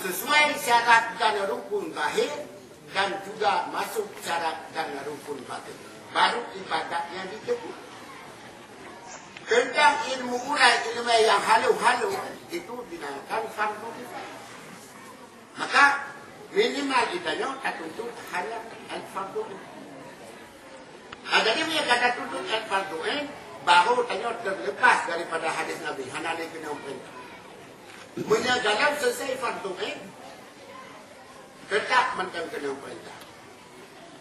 sesuai syarat dan rukun zahir dan juga masuk syarat dan rukun batin. Baru ibadatnya diterima. Tentang ilmu ilmu yang halu-halu itu dinamakan fardu kifayah. Maka minimal itanya tertuntut hanya al-fardu. Jadi dia kata tuntut al-fardu baru tanya terlepas daripada hadis Nabi. Hana ni kena perintah. Menyagalam selesai fardu tetap mentang kena perintah.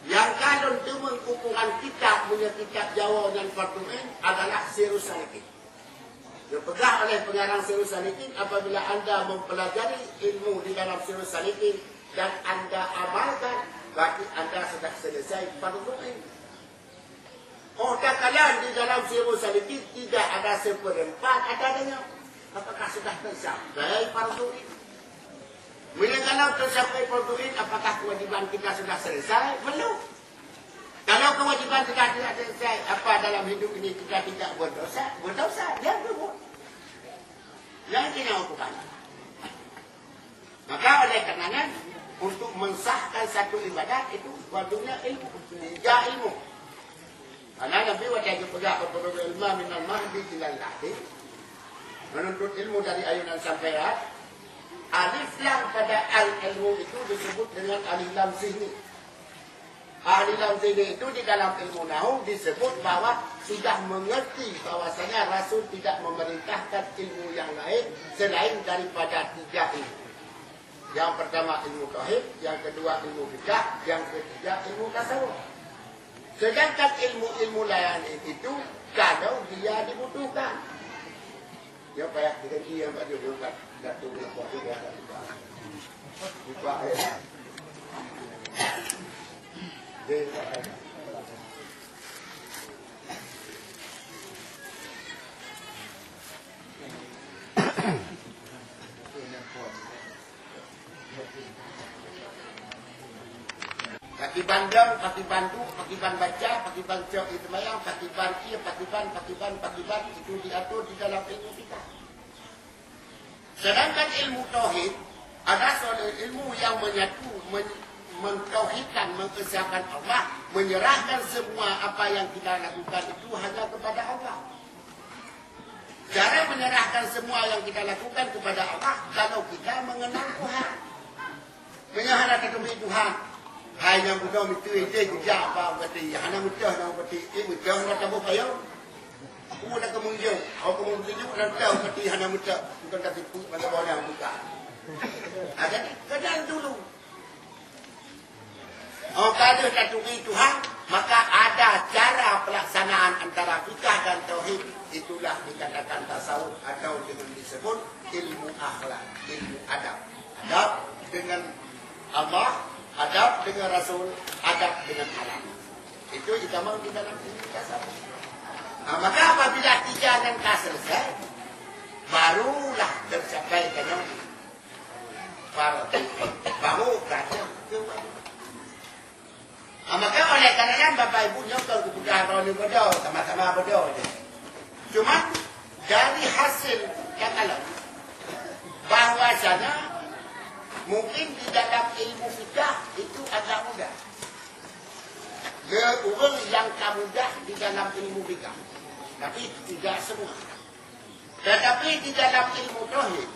Yang kalau itu mengukuran kitab punya kitab Jawa dan fardu adalah Sirus Salikin. Dipegang oleh pengarang Sirus Salikin apabila anda mempelajari ilmu di dalam Sirus Salikin dan anda amalkan, berarti anda sudah selesai fardu. Oh, tak kalian di dalam Sirus Salikin tidak ada seperempat adanya. Apakah sudah tercapai fardu ini? Bila kalau tercapai fardu ini, apakah kewajiban kita sudah selesai? Belum. Kalau kewajiban kita tidak selesai, apa dalam hidup ini kita tidak berdosa? Berdosa, dia berbuat. Yang kita lakukan. Maka oleh karenanya, untuk mensahkan satu ibadat itu wajibnya ilmu. Tiga ilmu. Karena Nabi wajib pegang kepada ilmu minal mahdi ilal lahdi. Menuntut ilmu dari ayunan sampai alif lam pada al-ilmu itu disebut dengan alif lam zihni. Alif lam zihni itu di dalam ilmu nahu disebut bahwa sudah mengerti bahwasanya Rasul tidak memerintahkan ilmu yang lain selain daripada tiga ilmu. Yang pertama ilmu tauhid, yang kedua ilmu fikih, yang ketiga ilmu tasawuf. Sedangkan ilmu-ilmu lain itu kalau dia dibutuhkan. Ya payah kita dia pada bukan datuk dia buat dia buka ayat. Pakiban dam, pakiban du, pakiban baca, pakiban cok itu mayang, pakiban iya, pakiban itu diatur di dalam ilmu kita. Sedangkan ilmu tauhid ada soal ilmu yang menyatu, mentauhidkan, mengesahkan Allah, menyerahkan semua apa yang kita lakukan itu hanya kepada Allah. Cara menyerahkan semua yang kita lakukan kepada Allah kalau kita mengenal Tuhan. Menyerahkan kepada Tuhan. Hanya mudah itu ide juga apa berarti hanya mudah nak berarti mudah nak tahu payah. Aku nak kemunjung, aku kemunjung nak tahu berarti hanya mudah bukan tak tipu pada orang yang bukan. Ada kenal dulu. Oh kalau satu Tuhan maka ada cara pelaksanaan antara fikih dan tauhid, itulah dikatakan tasawuf atau dengan disebut ilmu akhlak, ilmu adab. Adab dengan Allah, adab dengan Rasul, adab dengan alam. Itu ditambah di dalam ilmu tasawuf. Nah, maka apabila tiga langkah selesai, barulah tercapai dengan fardu. Baru kata kewajiban. Nah, maka oleh karena Bapak Ibu nyokol kebutuhan orang berdoa, sama-sama berdoa. Cuma dari hasil katalah bahwasanya mungkin di dalam ilmu fikih itu agak mudah. Dia orang yang mudah di dalam ilmu fikih, tapi tidak semua. Tetapi di dalam ilmu tauhid,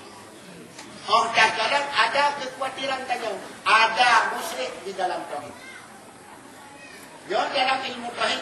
kadang-kadang ada kekhawatiran tanya, ada musyrik di dalam tauhid. Ya dalam ilmu tauhid